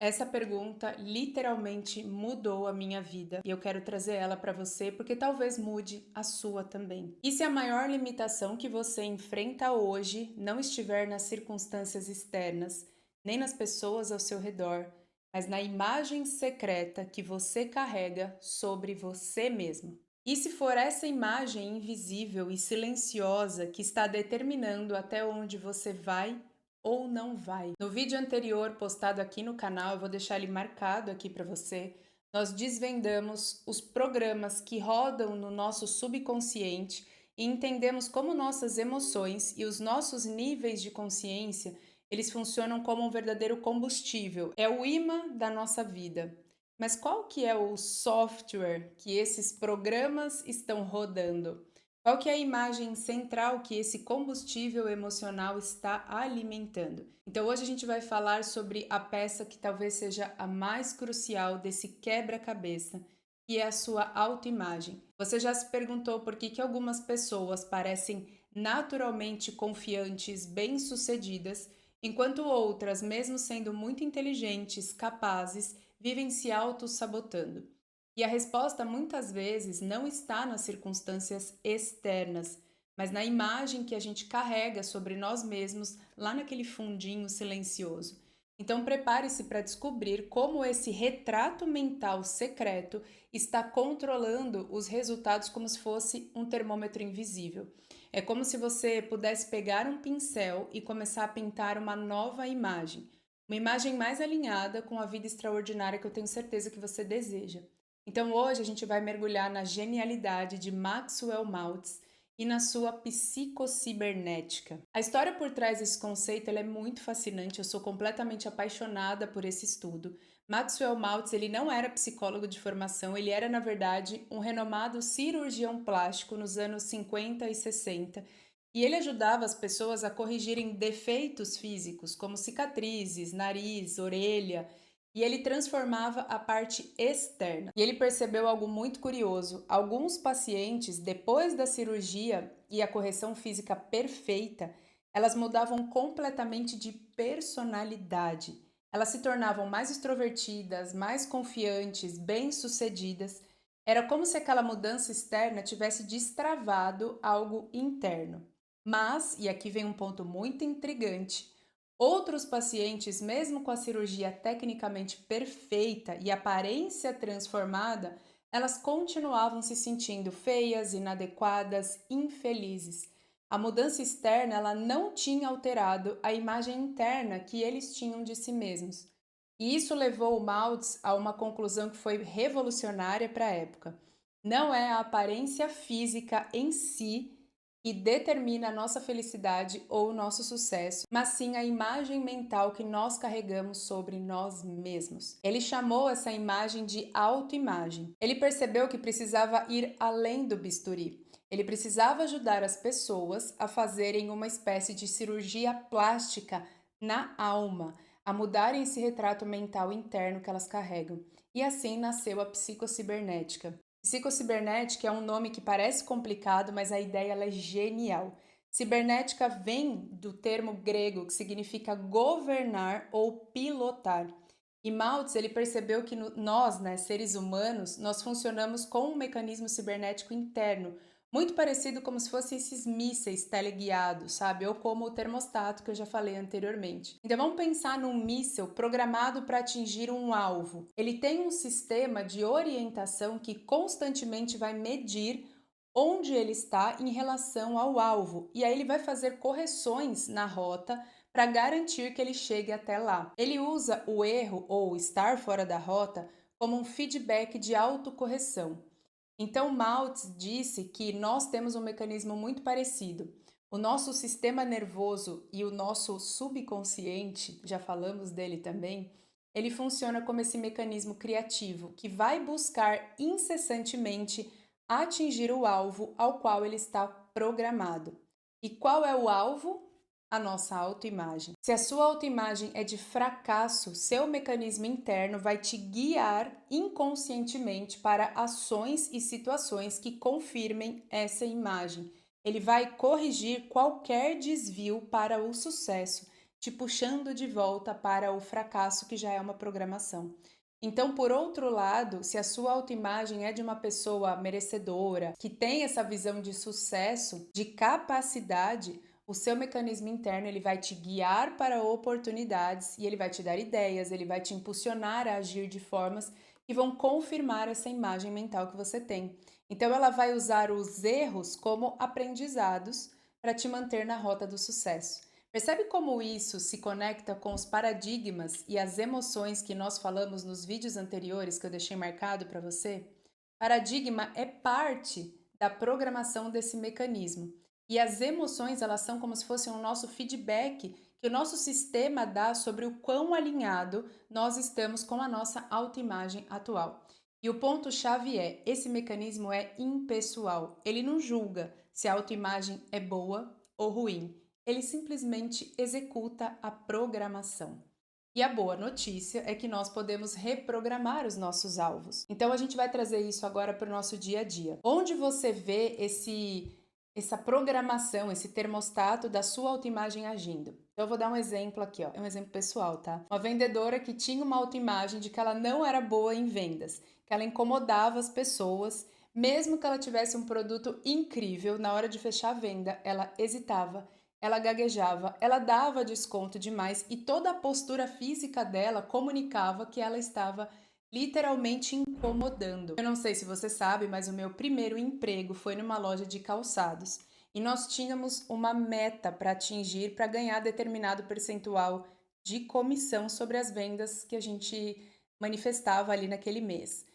Essa pergunta literalmente mudou a minha vida e eu quero trazer ela para você porque talvez mude a sua também. E se a maior limitação que você enfrenta hoje não estiver nas circunstâncias externas, nem nas pessoas ao seu redor, mas na imagem secreta que você carrega sobre você mesmo? E se for essa imagem invisível e silenciosa que está determinando até onde você vai ou não vai? No vídeo anterior postado aqui no canal, eu vou deixar ele marcado aqui para você. Nós desvendamos os programas que rodam no nosso subconsciente e entendemos como nossas emoções e os nossos níveis de consciência, eles funcionam como um verdadeiro combustível. É o imã da nossa vida. Mas qual que é o software que esses programas estão rodando? Qual que é a imagem central que esse combustível emocional está alimentando? Então hoje a gente vai falar sobre a peça que talvez seja a mais crucial desse quebra-cabeça, que é a sua autoimagem. Você já se perguntou por que algumas pessoas parecem naturalmente confiantes, bem-sucedidas, enquanto outras, mesmo sendo muito inteligentes, capazes, vivem se auto-sabotando? E a resposta muitas vezes não está nas circunstâncias externas, mas na imagem que a gente carrega sobre nós mesmos lá naquele fundinho silencioso. Então prepare-se para descobrir como esse retrato mental secreto está controlando os resultados como se fosse um termômetro invisível. É como se você pudesse pegar um pincel e começar a pintar uma nova imagem, uma imagem mais alinhada com a vida extraordinária que eu tenho certeza que você deseja. Então hoje a gente vai mergulhar na genialidade de Maxwell Maltz e na sua psicocibernética. A história por trás desse conceito ela é muito fascinante, eu sou completamente apaixonada por esse estudo. Maxwell Maltz ele não era psicólogo de formação, ele era na verdade um renomado cirurgião plástico nos anos 50 e 60 e ele ajudava as pessoas a corrigirem defeitos físicos como cicatrizes, nariz, orelha, e ele transformava a parte externa. E ele percebeu algo muito curioso: alguns pacientes, depois da cirurgia e a correção física perfeita, elas mudavam completamente de personalidade. Elas se tornavam mais extrovertidas, mais confiantes, bem-sucedidas. Era como se aquela mudança externa tivesse destravado algo interno. Mas, e aqui vem um ponto muito intrigante, outros pacientes, mesmo com a cirurgia tecnicamente perfeita e aparência transformada, elas continuavam se sentindo feias, inadequadas, infelizes. A mudança externa ela não tinha alterado a imagem interna que eles tinham de si mesmos. E isso levou o Maltz a uma conclusão que foi revolucionária para a época. Não é a aparência física em si que determina a nossa felicidade ou o nosso sucesso, mas sim a imagem mental que nós carregamos sobre nós mesmos. Ele chamou essa imagem de autoimagem. Ele percebeu que precisava ir além do bisturi. Ele precisava ajudar as pessoas a fazerem uma espécie de cirurgia plástica na alma, a mudarem esse retrato mental interno que elas carregam. E assim nasceu a psicocibernética. Psicocibernética é um nome que parece complicado, mas a ideia ela é genial. Cibernética vem do termo grego que significa governar ou pilotar. E Maltz ele percebeu que nós, né, seres humanos, nós funcionamos com um mecanismo cibernético interno, muito parecido como se fossem esses mísseis teleguiados, sabe? Ou como o termostato que eu já falei anteriormente. Então vamos pensar num míssil programado para atingir um alvo. Ele tem um sistema de orientação que constantemente vai medir onde ele está em relação ao alvo, e aí ele vai fazer correções na rota para garantir que ele chegue até lá. Ele usa o erro ou estar fora da rota como um feedback de autocorreção. Então, Maltz disse que nós temos um mecanismo muito parecido. O nosso sistema nervoso e o nosso subconsciente, já falamos dele também, ele funciona como esse mecanismo criativo que vai buscar incessantemente atingir o alvo ao qual ele está programado. E qual é o alvo? A nossa autoimagem. Se a sua autoimagem é de fracasso, seu mecanismo interno vai te guiar inconscientemente para ações e situações que confirmem essa imagem. Ele vai corrigir qualquer desvio para o sucesso. te puxando de volta para o fracasso que já é uma programação. Então, por outro lado, se a sua autoimagem é de uma pessoa merecedora, que tem essa visão de sucesso, de capacidade, o seu mecanismo interno ele vai te guiar para oportunidades e ele vai te dar ideias, ele vai te impulsionar a agir de formas que vão confirmar essa imagem mental que você tem. Então, ela vai usar os erros como aprendizados para te manter na rota do sucesso. Percebe como isso se conecta com os paradigmas e as emoções que nós falamos nos vídeos anteriores que eu deixei marcado para você? Paradigma é parte da programação desse mecanismo. E as emoções, elas são como se fossem o nosso feedback que o nosso sistema dá sobre o quão alinhado nós estamos com a nossa autoimagem atual. E o ponto-chave é, esse mecanismo é impessoal. Ele não julga se a autoimagem é boa ou ruim. Ele simplesmente executa a programação. E a boa notícia é que nós podemos reprogramar os nossos alvos. Então a gente vai trazer isso agora para o nosso dia a dia. Onde você vê essa programação, esse termostato da sua autoimagem agindo? Então eu vou dar um exemplo aqui, ó. É um exemplo pessoal, tá? Uma vendedora que tinha uma autoimagem de que ela não era boa em vendas, que ela incomodava as pessoas, mesmo que ela tivesse um produto incrível, na hora de fechar a venda, ela hesitava, ela gaguejava, ela dava desconto demais e toda a postura física dela comunicava que ela estava literalmente incomodando. Eu não sei se você sabe, mas o meu primeiro emprego foi numa loja de calçados e nós tínhamos uma meta para atingir para ganhar determinado percentual de comissão sobre as vendas que a gente manifestava ali naquele mês.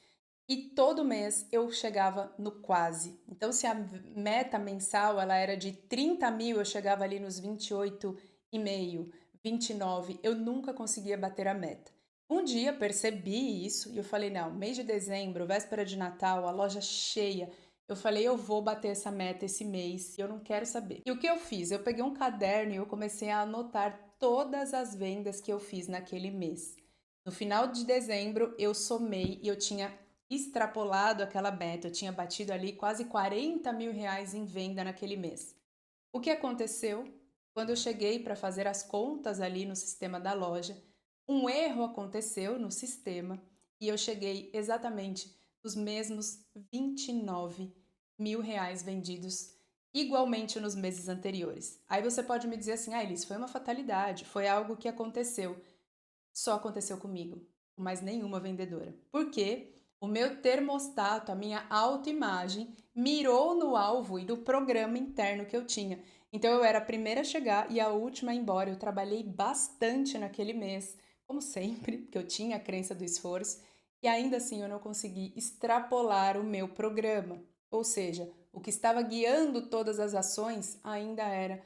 E todo mês eu chegava no quase. Então, se a meta mensal ela era de 30 mil, eu chegava ali nos 28,5, 29. Eu nunca conseguia bater a meta. Um dia percebi isso e eu falei: não, mês de dezembro, véspera de Natal, a loja cheia. Eu falei: eu vou bater essa meta esse mês, eu não quero saber. E o que eu fiz? Eu peguei um caderno e eu comecei a anotar todas as vendas que eu fiz naquele mês. No final de dezembro, eu somei e eu tinha extrapolado aquela meta, eu tinha batido ali quase 40 mil reais em venda naquele mês. O que aconteceu? Quando eu cheguei para fazer as contas ali no sistema da loja, um erro aconteceu no sistema e eu cheguei exatamente nos mesmos 29 mil reais vendidos igualmente nos meses anteriores. Aí você pode me dizer assim, ah, Elis, foi uma fatalidade, foi algo que aconteceu. Só aconteceu comigo, com mais nenhuma vendedora. Por quê? O meu termostato, a minha autoimagem, mirou no alvo e no programa interno que eu tinha. Então eu era a primeira a chegar e a última a ir embora. Eu trabalhei bastante naquele mês, como sempre, porque eu tinha a crença do esforço, e ainda assim eu não consegui extrapolar o meu programa. Ou seja, o que estava guiando todas as ações ainda era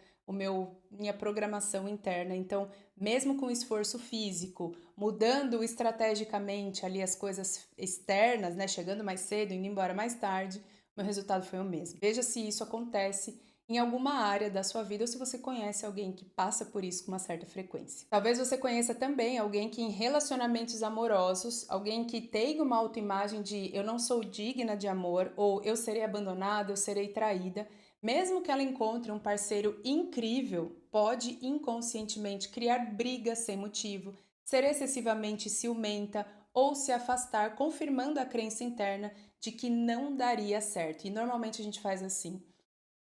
minha programação interna. Então, mesmo com esforço físico, mudando estrategicamente ali as coisas externas, né, chegando mais cedo, indo embora mais tarde, meu resultado foi o mesmo. Veja se isso acontece em alguma área da sua vida ou se você conhece alguém que passa por isso com uma certa frequência. Talvez você conheça também alguém que em relacionamentos amorosos, alguém que tem uma autoimagem de eu não sou digna de amor ou eu serei abandonada, eu serei traída. Mesmo que ela encontre um parceiro incrível, pode inconscientemente criar brigas sem motivo, ser excessivamente ciumenta ou se afastar, confirmando a crença interna de que não daria certo. E normalmente a gente faz assim: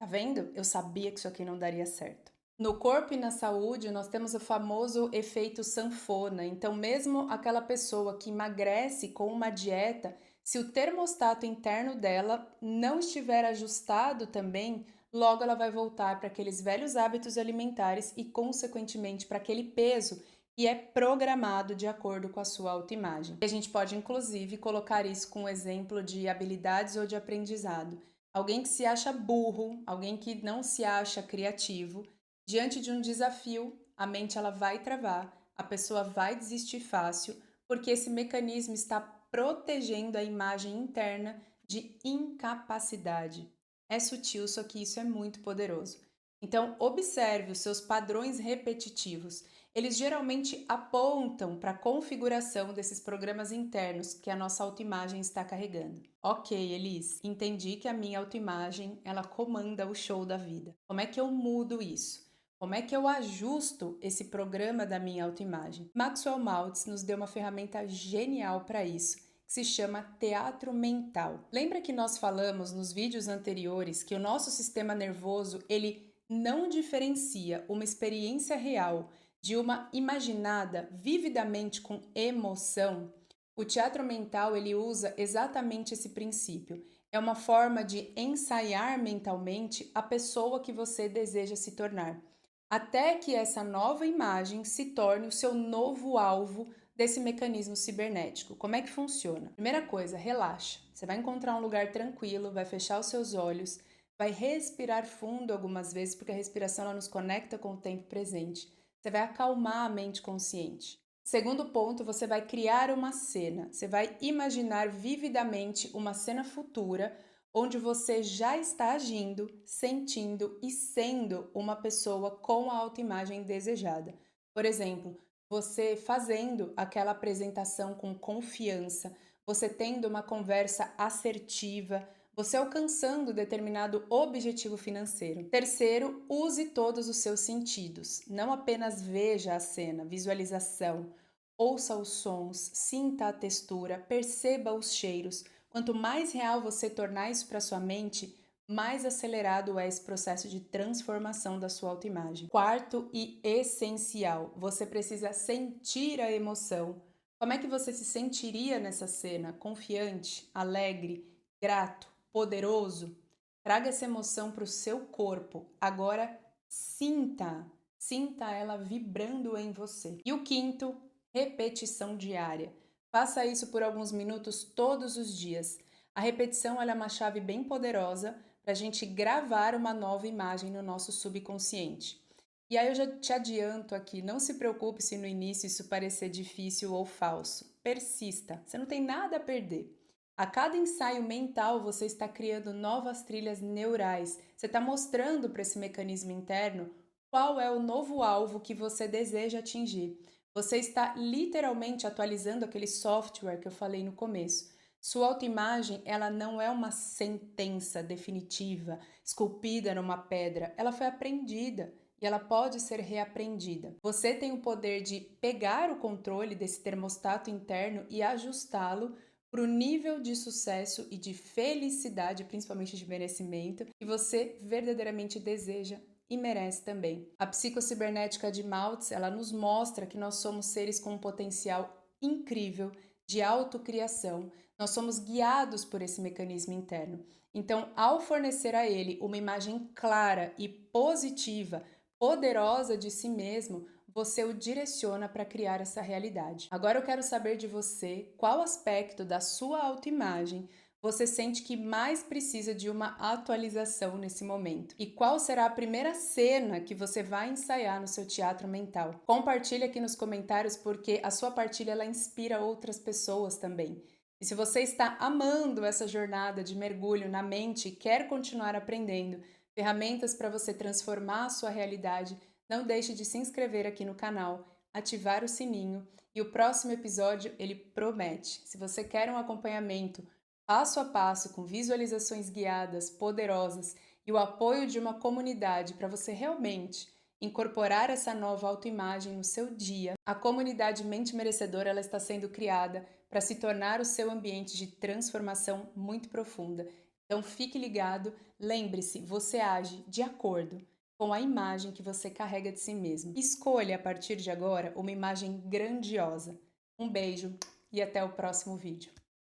tá vendo? Eu sabia que isso aqui não daria certo. No corpo e na saúde, nós temos o famoso efeito sanfona. Então, mesmo aquela pessoa que emagrece com uma dieta, se o termostato interno dela não estiver ajustado também, logo ela vai voltar para aqueles velhos hábitos alimentares e, consequentemente, para aquele peso que é programado de acordo com a sua autoimagem. E a gente pode, inclusive, colocar isso com um exemplo de habilidades ou de aprendizado. Alguém que se acha burro, alguém que não se acha criativo, diante de um desafio, a mente ela vai travar, a pessoa vai desistir fácil, porque esse mecanismo está protegendo a imagem interna de incapacidade. É sutil, só que isso é muito poderoso. Então, observe os seus padrões repetitivos. Eles geralmente apontam para a configuração desses programas internos que a nossa autoimagem está carregando. Ok, Elis, entendi que a minha autoimagem ela comanda o show da vida. Como é que eu mudo isso? Como é que eu ajusto esse programa da minha autoimagem? Maxwell Maltz nos deu uma ferramenta genial para isso, que se chama teatro mental. Lembra que nós falamos nos vídeos anteriores que o nosso sistema nervoso, ele não diferencia uma experiência real de uma imaginada vividamente com emoção? O teatro mental, ele usa exatamente esse princípio. É uma forma de ensaiar mentalmente a pessoa que você deseja se tornar, até que essa nova imagem se torne o seu novo alvo desse mecanismo cibernético. Como é que funciona? Primeira coisa, relaxa. Você vai encontrar um lugar tranquilo, vai fechar os seus olhos, vai respirar fundo algumas vezes, porque a respiração ela nos conecta com o tempo presente. Você vai acalmar a mente consciente. Segundo ponto, você vai criar uma cena. Você vai imaginar vividamente uma cena futura onde você já está agindo, sentindo e sendo uma pessoa com a autoimagem desejada. Por exemplo, você fazendo aquela apresentação com confiança, você tendo uma conversa assertiva, você alcançando determinado objetivo financeiro. Terceiro, use todos os seus sentidos. Não apenas veja a cena, visualização, ouça os sons, sinta a textura, perceba os cheiros. Quanto mais real você tornar isso para sua mente, mais acelerado é esse processo de transformação da sua autoimagem. Quarto e essencial, você precisa sentir a emoção. Como é que você se sentiria nessa cena? Confiante, alegre, grato, poderoso? Traga essa emoção para o seu corpo. Agora sinta ela vibrando em você. E o quinto, repetição diária. Faça isso por alguns minutos todos os dias. A repetição ela é uma chave bem poderosa para a gente gravar uma nova imagem no nosso subconsciente. E aí eu já te adianto aqui, não se preocupe se no início isso parecer difícil ou falso. Persista, você não tem nada a perder. A cada ensaio mental você está criando novas trilhas neurais. Você está mostrando para esse mecanismo interno qual é o novo alvo que você deseja atingir. Você está literalmente atualizando aquele software que eu falei no começo. Sua autoimagem, ela não é uma sentença definitiva, esculpida numa pedra. Ela foi aprendida e ela pode ser reaprendida. Você tem o poder de pegar o controle desse termostato interno e ajustá-lo para o nível de sucesso e de felicidade, principalmente de merecimento, que você verdadeiramente deseja e merece também. A psicocibernética de Maltz, ela nos mostra que nós somos seres com um potencial incrível de autocriação. Nós somos guiados por esse mecanismo interno. Então, ao fornecer a ele uma imagem clara e positiva, poderosa de si mesmo, você o direciona para criar essa realidade. Agora eu quero saber de você qual aspecto da sua autoimagem você sente que mais precisa de uma atualização nesse momento? E qual será a primeira cena que você vai ensaiar no seu teatro mental? Compartilhe aqui nos comentários porque a sua partilha ela inspira outras pessoas também. E se você está amando essa jornada de mergulho na mente e quer continuar aprendendo ferramentas para você transformar a sua realidade, não deixe de se inscrever aqui no canal, ativar o sininho e o próximo episódio ele promete. Se você quer um acompanhamento passo a passo, com visualizações guiadas, poderosas e o apoio de uma comunidade para você realmente incorporar essa nova autoimagem no seu dia, a comunidade Mente Merecedora ela está sendo criada para se tornar o seu ambiente de transformação muito profunda. Então fique ligado, lembre-se, você age de acordo com a imagem que você carrega de si mesmo. Escolha a partir de agora uma imagem grandiosa. Um beijo e até o próximo vídeo.